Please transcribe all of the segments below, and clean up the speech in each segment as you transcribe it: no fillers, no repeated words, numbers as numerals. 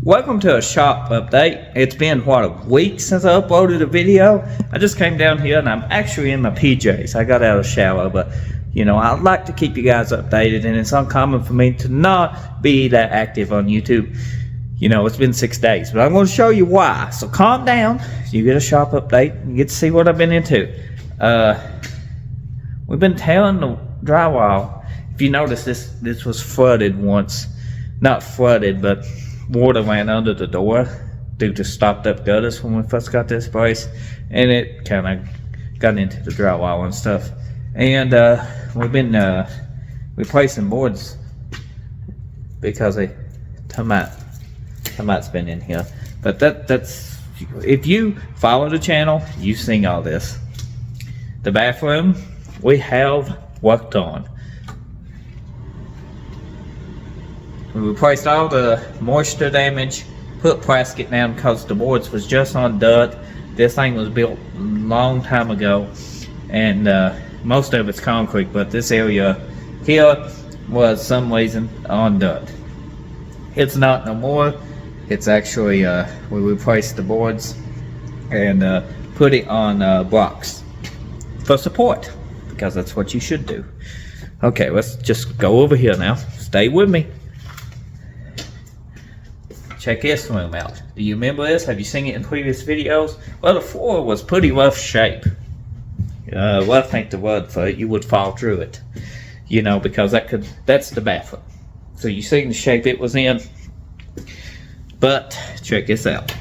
Welcome to a shop update. It's been what, a week since I uploaded a video. I just came down here and I'm actually in my PJs. I got out of the shower, but you know, I'd like to keep you guys updated, and it's uncommon for me to not be that active on YouTube. You know, it's been 6 days, but I'm going to show you why. So calm down. You get a shop update. You get to see what I've been into. We've been tailing the drywall. If you notice, this was flooded once. Not flooded, but water went under the door due to stopped up gutters when we first got this place, and it kind of got into the drywall and stuff. And we've been replacing boards because a termite's been in here. But that's if you follow the channel, you've seen all this. The bathroom we have worked on. We replaced all the moisture damage, put plastic down because the boards was just on dirt. This thing was built a long time ago, and most of it's concrete, but this area here was some reason on dirt. It's not no more. It's actually, we replaced the boards and put it on blocks for support, because that's what you should do. Okay, let's just go over here now. Stay with me. Check this room out. Do you remember this? Have you seen it in previous videos? Well, the floor was pretty rough shape. Rough ain't the word for it. You would fall through it. You know, because that's the bathroom. So you seen the shape it was in. But check this out.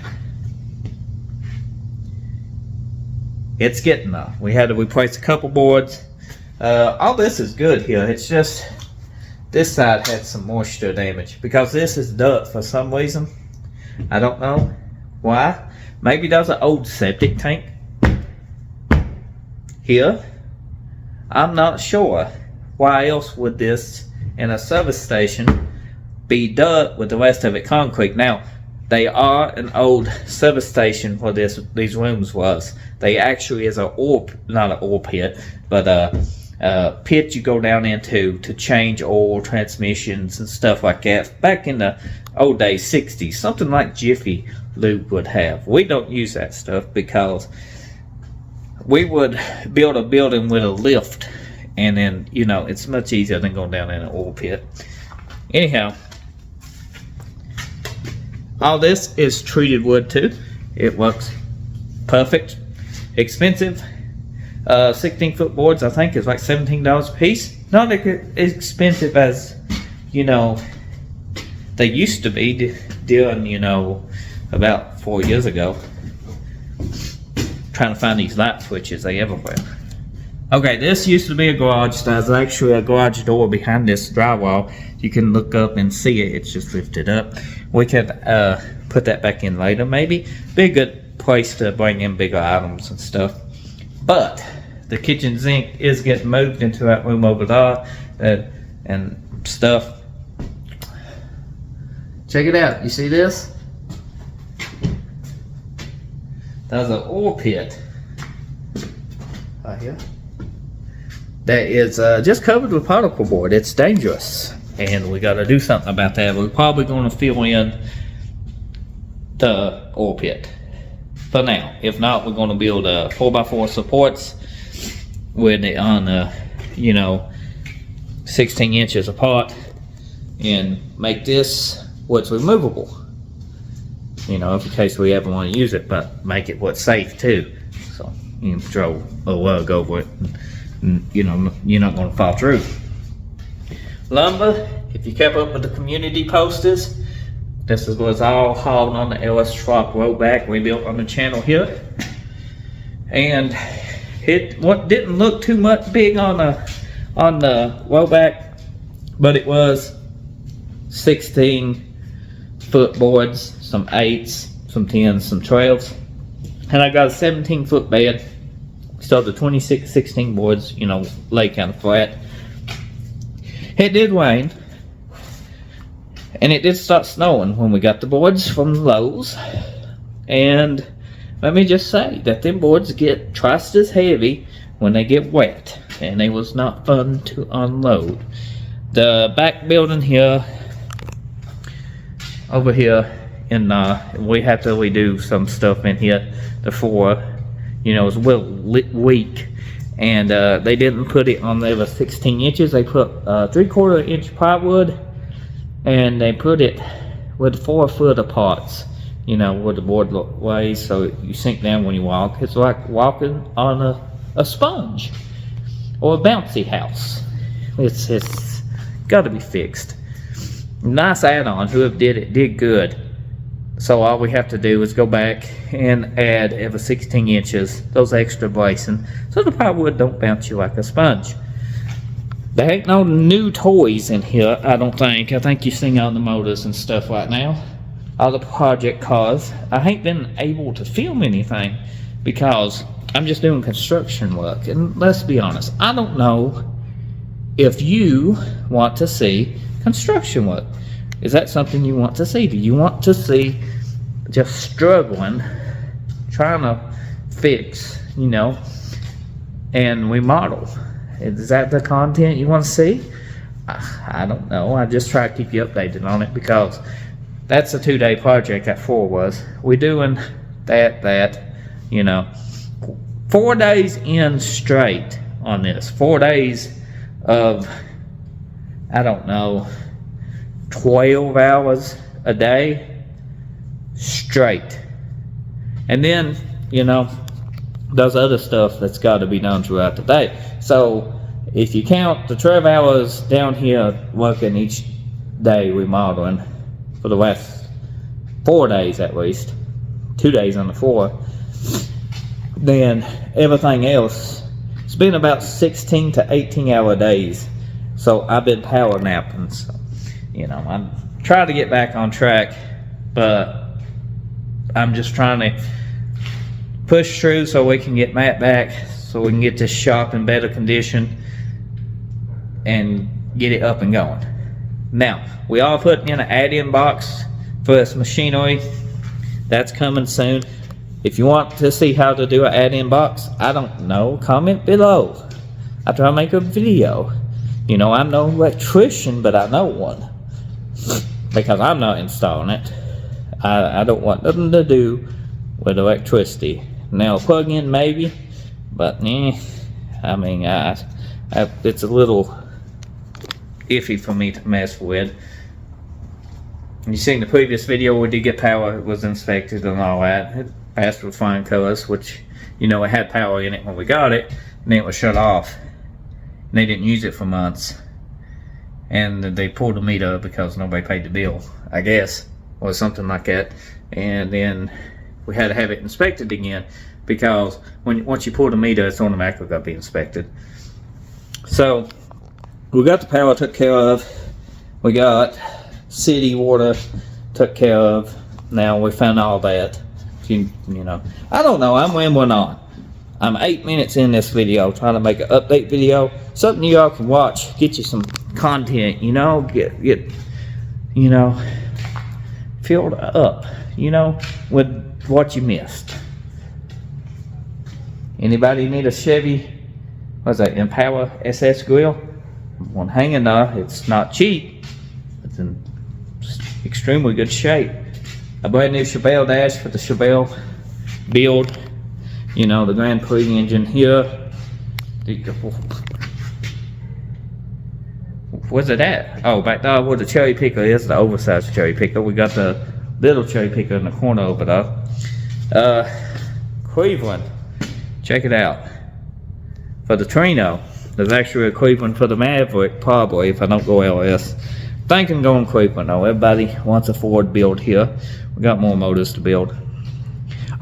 It's getting there. We had to replace a couple boards. All this is good here. It's just this side had some moisture damage because this is dirt for some reason. I don't know why. Maybe there's an old septic tank here. I'm not sure. Why else would this in a service station be dirt with the rest of it concrete? Now, they are an old service station where these rooms was. They actually is not an oil pit, but pit you go down into to change oil, transmissions and stuff like that. Back in the old days, 60s, something like Jiffy Lube would have. We don't use that stuff because we would build a building with a lift, and then, you know, it's much easier than going down in an oil pit. Anyhow, all this is treated wood too. It works perfect. Expensive. 16-foot boards, I think, is like $17 a piece. Not as expensive as, you know, they used to be during, you know, about 4 years ago. Trying to find these light switches, they everywhere. Okay, this used to be a garage. There's actually a garage door behind this drywall. You can look up and see it. It's just lifted up. We could put that back in later, maybe. Be a good place to bring in bigger items and stuff. But the kitchen sink is getting moved into that room over there and stuff. Check it out. You see this? There's an oil pit right here that is just covered with particle board. It's dangerous, and we got to do something about that. We're probably going to fill in the oil pit for now. If not, we're going to build 4x4 supports with it on, you know, 16 inches apart, and make this what's removable. You know, in case we ever want to use it, but make it what's safe too. So you can throw a rug over it, and you know, you're not going to fall through. Lumber, if you kept up with the community posters, this was all hauled on the LS truck road back we built on the channel here, and it didn't look too much big on the road back, but it was 16-foot boards, some 8s, some 10s, some 12s, and I got a 17-foot bed. So the 26, 16 boards, you know, lay kind of flat. It did rain. And it did start snowing when we got the boards from Lowe's. And let me just say that them boards get twice as heavy when they get wet. And it was not fun to unload. The back building here, over here and we have to redo some stuff in here. The floor, you know, is a little weak, and they didn't put it on there 16 inches. They put 3/4 inch plywood, and they put it with 4 foot apart, you know, where the board lays, so you sink down when you walk. It's like walking on a sponge or a bouncy house. It's got to be fixed. Nice add-on. Whoever did it did good. So all we have to do is go back and add every 16 inches those extra bracing, so the plywood don't bounce you like a sponge. There ain't no new toys in here, I don't think. I think you're seeing all the motors and stuff right now. All the project cars. I ain't been able to film anything because I'm just doing construction work. And let's be honest, I don't know if you want to see construction work. Is that something you want to see? Do you want to see just struggling, trying to fix, you know, and remodel? Is that the content you want to see? I don't know. I just try to keep you updated on it because that's a 2-day project. That 4 was. We're doing that, you know, 4 days in straight on this. 4 days of, I don't know, 12 hours a day straight. And then, you know, there's other stuff that's got to be done throughout the day. So if you count the 12 hours down here working each day remodeling for the last 4 days at least, 2 days on the floor, then everything else, it's been about 16 to 18 hour days. So I've been power napping. So, you know, I'm trying to get back on track, but I'm just trying to push through so we can get Matt back, so we can get this shop in better condition and get it up and going. Now, we are putting in an add-in box for this machinery. That's coming soon. If you want to see how to do an add-in box, I don't know, comment below. I try to make a video. You know, I'm no electrician, but I know one. Because I'm not installing it. I don't want nothing to do with electricity. Now, plug-in maybe, but I mean, it's a little iffy for me to mess with. You seen the previous video, we did get power, it was inspected and all that. It passed with flying colors, which, you know, it had power in it when we got it, and then it was shut off. And they didn't use it for months. And they pulled the meter because nobody paid the bill, I guess, or something like that. And then we had to have it inspected again because once you pull the meter, it's automatically got to be inspected. So we got the power took care of. We got city water took care of. Now we found all that. You know, I don't know. I'm rambling on. I'm 8 minutes in this video trying to make an update video, something y'all can watch, get you some content, you know, get you know, filled up, you know, with what you missed. Anybody need a Chevy, what's that, Impala SS grill? One hanging there. It's not cheap. It's in extremely good shape. A brand new Chevelle dash for the Chevelle build. You know, the Grand Prix engine here. Where's it at? Oh, back there where the cherry picker is, the oversized cherry picker. We got the little cherry picker in the corner over there. Cleveland. Check it out. For the Trino. There's actually a Cleveland for the Maverick, probably, if I don't go LS. Thinking going Cleveland though. Everybody wants a Ford build here. We got more motors to build.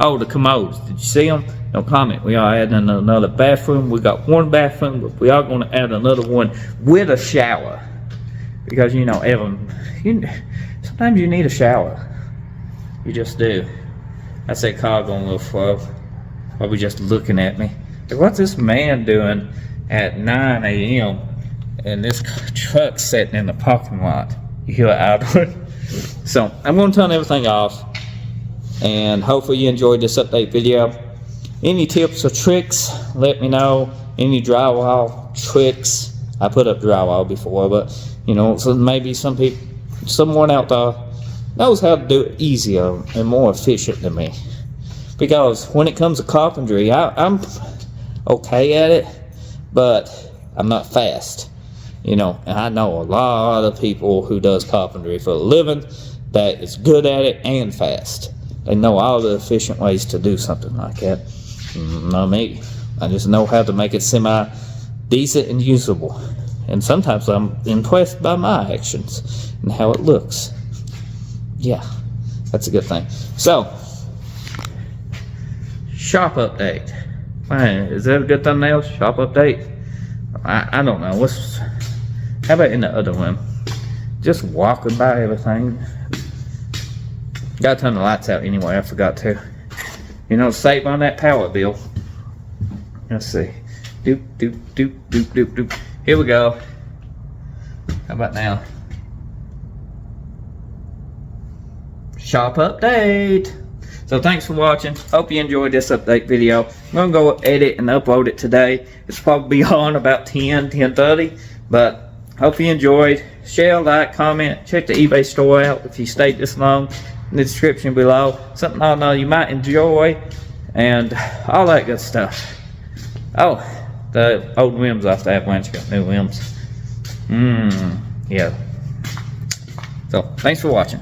Oh, the commodes. Did you see them? No comment. We are adding another bathroom. We got one bathroom, but we are going to add another one with a shower. Because, you know, Evan, sometimes you need a shower. You just do. That's that car going a little slow. Probably just looking at me. Like, what's this man doing at 9 a.m. and this truck sitting in the parking lot? You hear it outward? So, I'm going to turn everything off. And hopefully you enjoyed this update video. Any tips or tricks, let me know. Any drywall tricks. I put up drywall before, but you know, so maybe someone out there knows how to do it easier and more efficient than me. Because when it comes to carpentry, I'm okay at it, but I'm not fast. You know, and I know a lot of people who does carpentry for a living that is good at it and fast. They know all the efficient ways to do something like that. Not me. I just know how to make it semi-decent and usable. And sometimes I'm impressed by my actions and how it looks. Yeah, that's a good thing. So, shop update. Man, is that a good thumbnail? Shop update? I don't know. How about in the other one? Just walking by everything. Gotta turn the lights out anyway, I forgot to. You know, save on that power bill. Let's see. Doop, doop, doop, doop, doop, doop. Here we go. How about now? Shop update. So thanks for watching. Hope you enjoyed this update video. I'm gonna go edit and upload it today. It's probably on about 10:30. But hope you enjoyed. Share, like, comment. Check the eBay store out if you stayed this long. In the description below. Something I know you might enjoy. And all that good stuff. Oh, the old rims off the Avalanche got new rims. Yeah. So thanks for watching.